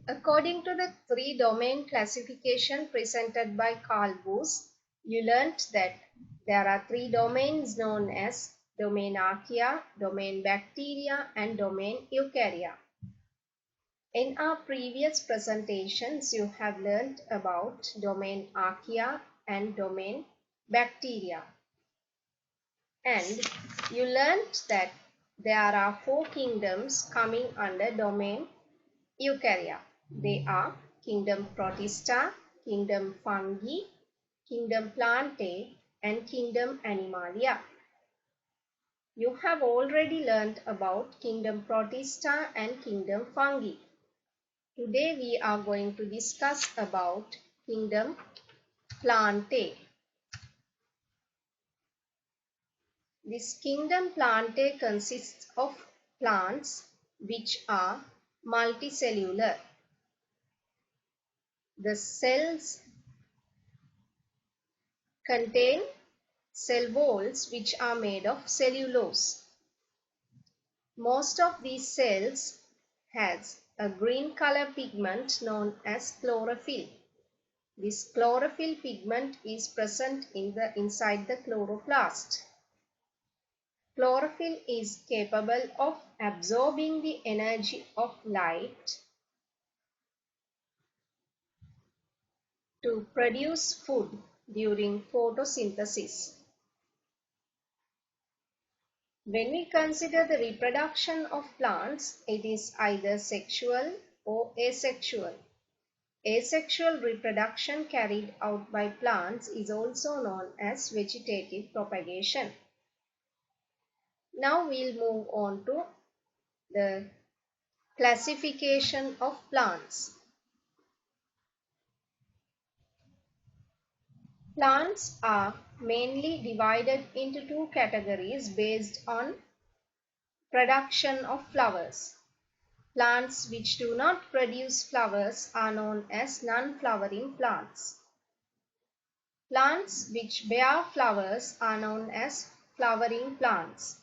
According to the three-domain classification presented by Carl Woese, you learnt that there are three domains known as domain archaea, domain bacteria, and domain eukarya. In our previous presentations, you have learnt about domain archaea and domain bacteria. And you learnt that there are four kingdoms coming under domain eukarya. They are kingdom Protista, kingdom Fungi, kingdom Plantae, and kingdom Animalia. You have already learnt about kingdom Protista and kingdom Fungi. Today we are going to discuss about kingdom Plantae. This kingdom Plantae consists of plants which are multicellular. The cells contain cell walls which are made of cellulose. Most of these cells has a green color pigment known as chlorophyll. This chlorophyll pigment is present inside the chloroplast. Chlorophyll is capable of absorbing the energy of light to produce food during photosynthesis. When we consider the reproduction of plants, it is either sexual or asexual. Asexual reproduction carried out by plants is also known as vegetative propagation. Now we'll move on to the classification of plants. Plants are mainly divided into two categories based on production of flowers. Plants which do not produce flowers are known as non-flowering plants. Plants which bear flowers are known as flowering plants.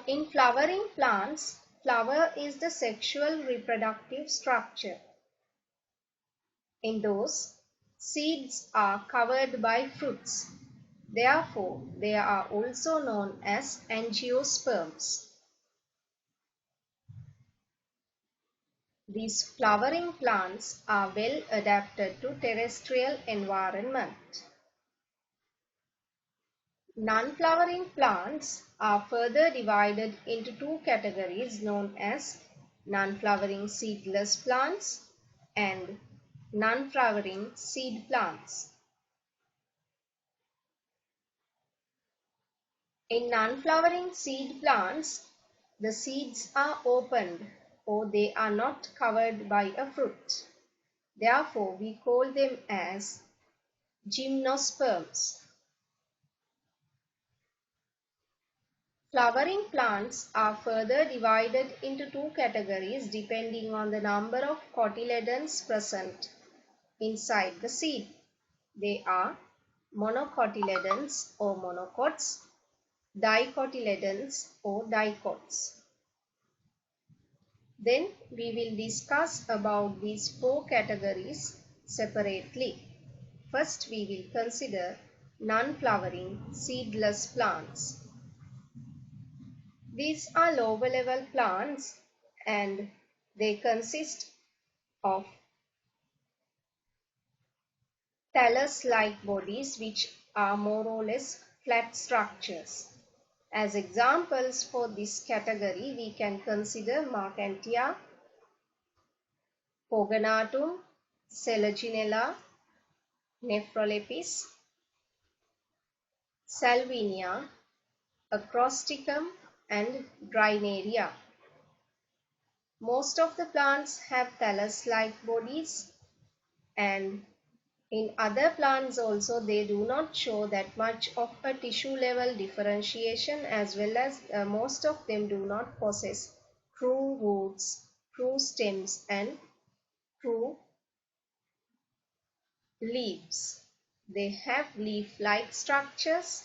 In flowering plants, flower is the sexual reproductive structure. In those, seeds are covered by fruits. Therefore, they are also known as angiosperms. These flowering plants are well adapted to terrestrial environment. Non-flowering plants are further divided into two categories known as non-flowering seedless plants and non-flowering seed plants. In non-flowering seed plants, the seeds are opened or they are not covered by a fruit. Therefore, we call them as gymnosperms. Flowering plants are further divided into two categories depending on the number of cotyledons present inside the seed. They are monocotyledons or monocots, dicotyledons or dicots. Then we will discuss about these four categories separately. First, we will consider non-flowering seedless plants. These are lower level plants and they consist of thallus-like bodies which are more or less flat structures. As examples for this category, we can consider Marcantia, Pogonatum, Selaginella, Nephrolepis, Salvinia, Acrosticum, and Grinaria. Most of the plants have thallus-like bodies, and in other plants also they do not show that much of a tissue level differentiation, as well as most of them do not possess true roots, true stems, and true leaves. They have leaf-like structures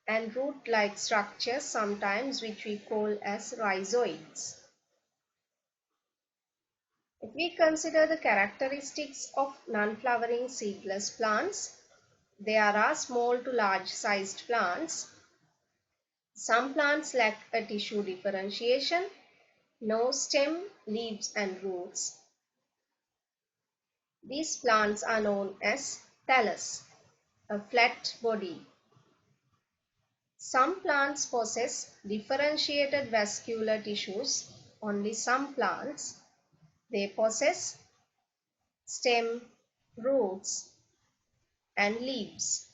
and root-like structures, sometimes which we call as rhizoids. If we consider the characteristics of non-flowering seedless plants, there are small to large sized plants. Some plants lack a tissue differentiation, no stem, leaves and roots. These plants are known as thallus, a flat body. Some plants possess differentiated vascular tissues. Only some plants, they possess stem, roots and leaves.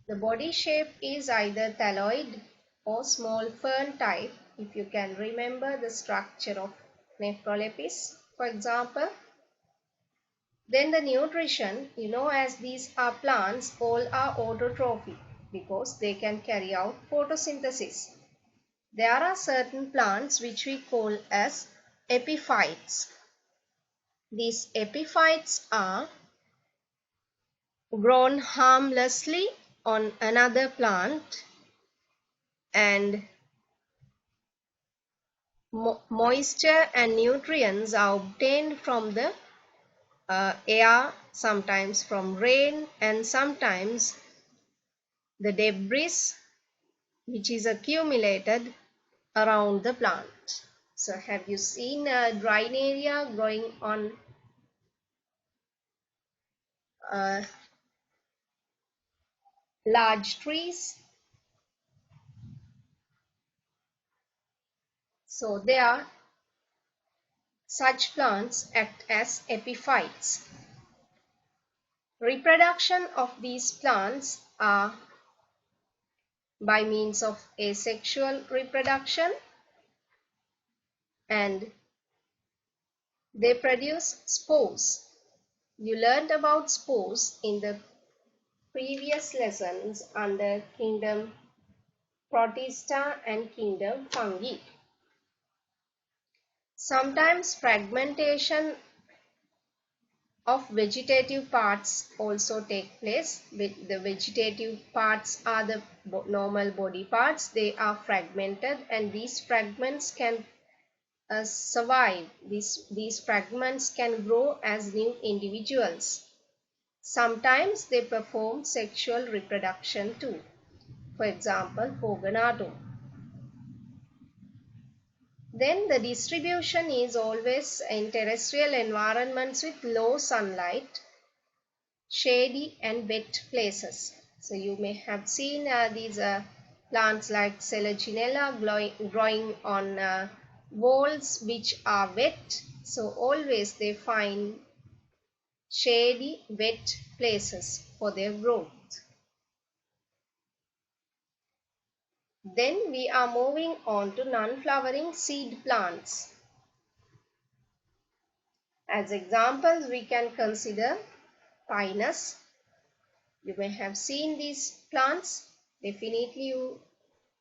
The body shape is either thalloid or small fern type, if you can remember the structure of Nephrolepis, for example. Then the nutrition, as these are plants, all are autotrophic because they can carry out photosynthesis. There are certain plants which we call as epiphytes. These epiphytes are grown harmlessly on another plant and moisture and nutrients are obtained from the air, sometimes from rain and sometimes the debris which is accumulated around the plant. So have you seen a dry area growing on large trees? So there, such plants act as epiphytes. Reproduction of these plants are by means of asexual reproduction, and they produce spores. You learned about spores in the previous lessons under kingdom Protista and kingdom Fungi. Sometimes fragmentation of vegetative parts also take place. The vegetative parts are the normal body parts. They are fragmented and these fragments can survive. These fragments can grow as new individuals. Sometimes they perform sexual reproduction too. For example, Pogonatum. Then the distribution is always in terrestrial environments with low sunlight, shady and wet places. So you may have seen these plants like Selaginella growing on walls which are wet. So always they find shady, wet places for their growth. Then we are moving on to non-flowering seed plants. As examples, we can consider Pinus. You may have seen these plants. Definitely you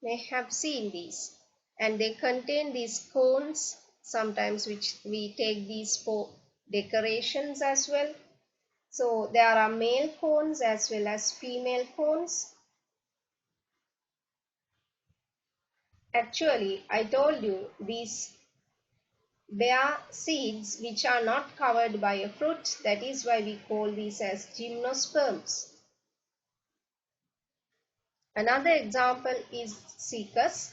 may have seen these. And they contain these cones, sometimes which we take these for decorations as well. So there are male cones as well as female cones. Actually, I told you these bear seeds which are not covered by a fruit. That is why we call these as gymnosperms. Another example is Cycas.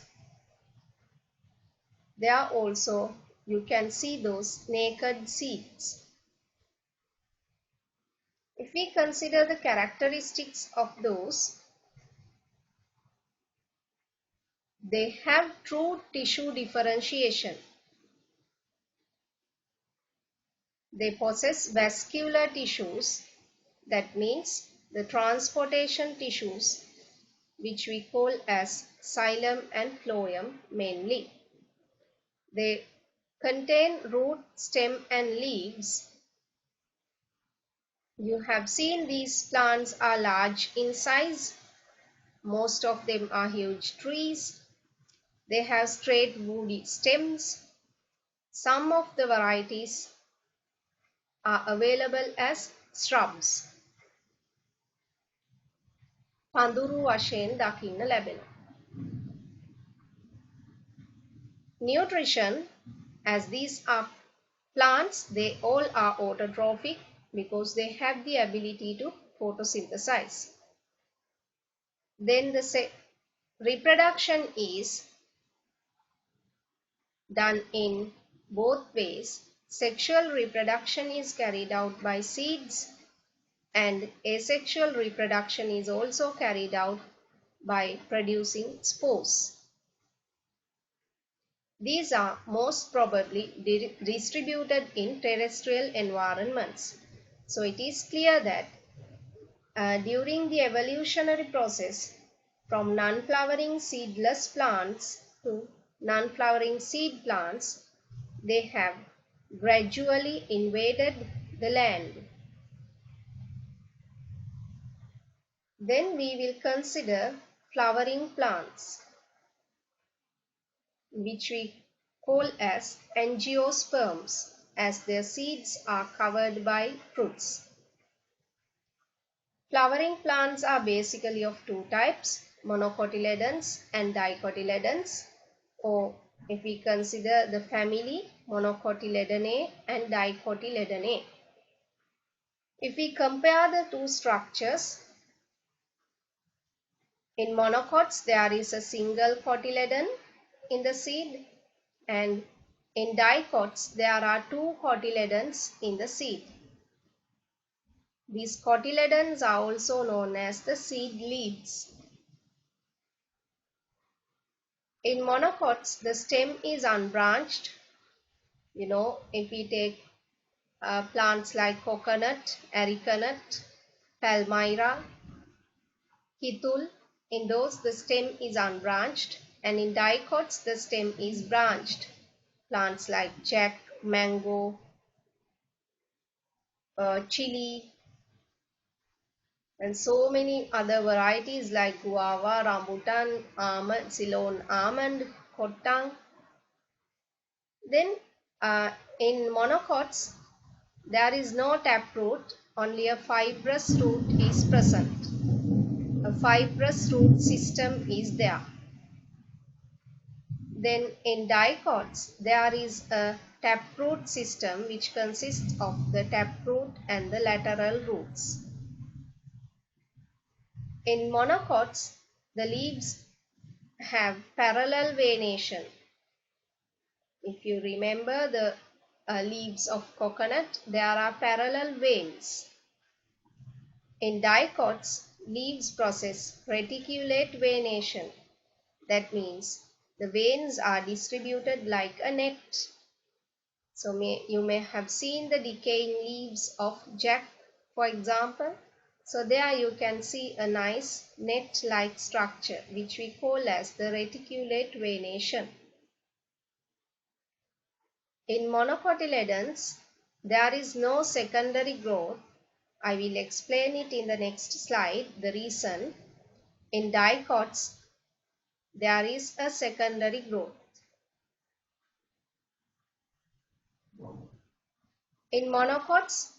There also you can see those naked seeds. If we consider the characteristics of those, they have true tissue differentiation. They possess vascular tissues, that means the transportation tissues which we call as xylem and phloem mainly. They contain root, stem and leaves. You have seen these plants are large in size. Most of them are huge trees. They have straight woody stems. Some of the varieties are available as shrubs. පඳුරු වශයෙන් දකින්න ලැබෙනවා. Nutrition, as these are plants, they all are autotrophic because they have the ability to photosynthesize. Then the reproduction is done in both ways. Sexual reproduction is carried out by seeds, and asexual reproduction is also carried out by producing spores. These are most probably distributed in terrestrial environments. So it is clear that during the evolutionary process from non-flowering seedless plants to non-flowering seed plants, they have gradually invaded the land. Then we will consider flowering plants, which we call as angiosperms, as their seeds are covered by fruits. Flowering plants are basically of two types, monocotyledons and dicotyledons, or if we consider the family, Monocotyledanae and Dicotyledanae. If we compare the two structures, in monocots there is a single cotyledon in the seed, and in dicots there are two cotyledons in the seed. These cotyledons are also known as the seed leaves. In monocots, the stem is unbranched. If we take plants like coconut, arecanut, palmyra, kithul, in those the stem is unbranched, and in dicots the stem is branched. Plants like jack, mango, chili, and so many other varieties like guava, rambutan, almond, Ceylon almond, kotang. Then in monocots, there is no taproot, only a fibrous root is present. A fibrous root system is there. Then in dicots, there is a taproot system which consists of the taproot and the lateral roots. In monocots, the leaves have parallel venation. If you remember the leaves of coconut, there are parallel veins. In dicots, leaves process reticulate venation. That means the veins are distributed like a net. So you may have seen the decaying leaves of jack, for example. So there you can see a nice net-like structure which we call as the reticulate venation. In monocotyledons, there is no secondary growth. I will explain it in the next slide, the reason. In dicots, there is a secondary growth. In monocots,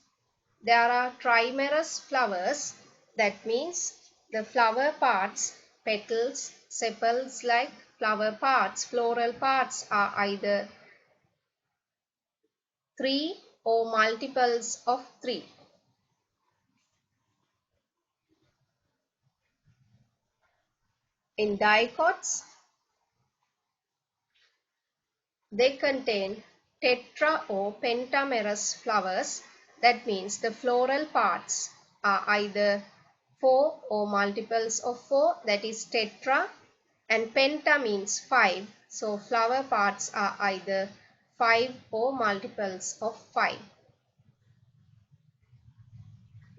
there are trimerous flowers. That means the flower parts, petals, sepals like flower parts, floral parts are either 3 or multiples of 3. In dicots, they contain tetra or pentamerous flowers. That means the floral parts are either 4 or multiples of 4, that is tetra, and penta means 5. So flower parts are either 5 or multiples of 5.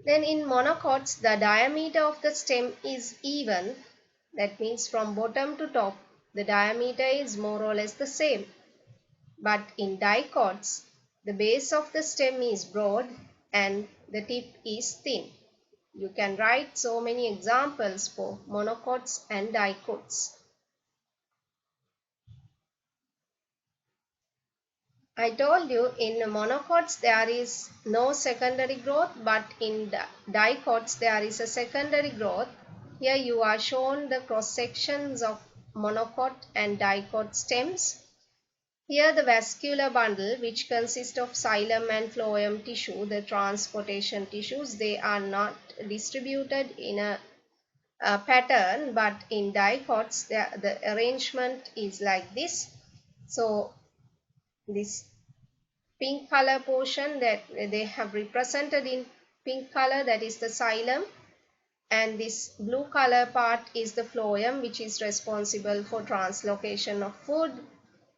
Then in monocots, the diameter of the stem is even. That means from bottom to top, the diameter is more or less the same. But in dicots, the base of the stem is broad and the tip is thin. You can write so many examples for monocots and dicots. I told you in monocots there is no secondary growth, but in dicots there is a secondary growth. Here you are shown the cross sections of monocot and dicot stems. Here the vascular bundle, which consists of xylem and phloem tissue, the transportation tissues, they are not distributed in a pattern, but in dicots the arrangement is like this. So this pink color portion that they have represented in pink color, that is the xylem, and this blue color part is the phloem, which is responsible for translocation of food,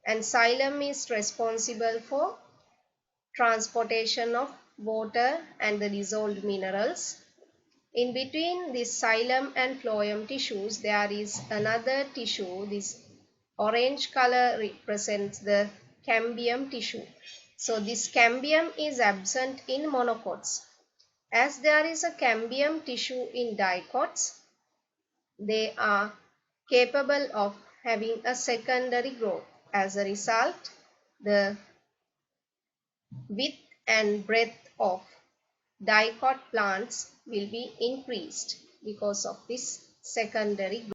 and xylem is responsible for transportation of water and the dissolved minerals. In between this xylem and phloem tissues, there is another tissue. This orange color represents the cambium tissue. So this cambium is absent in monocots. As there is a cambium tissue in dicots, they are capable of having a secondary growth. As a result, the width and breadth of dicot plants will be increased because of this secondary growth.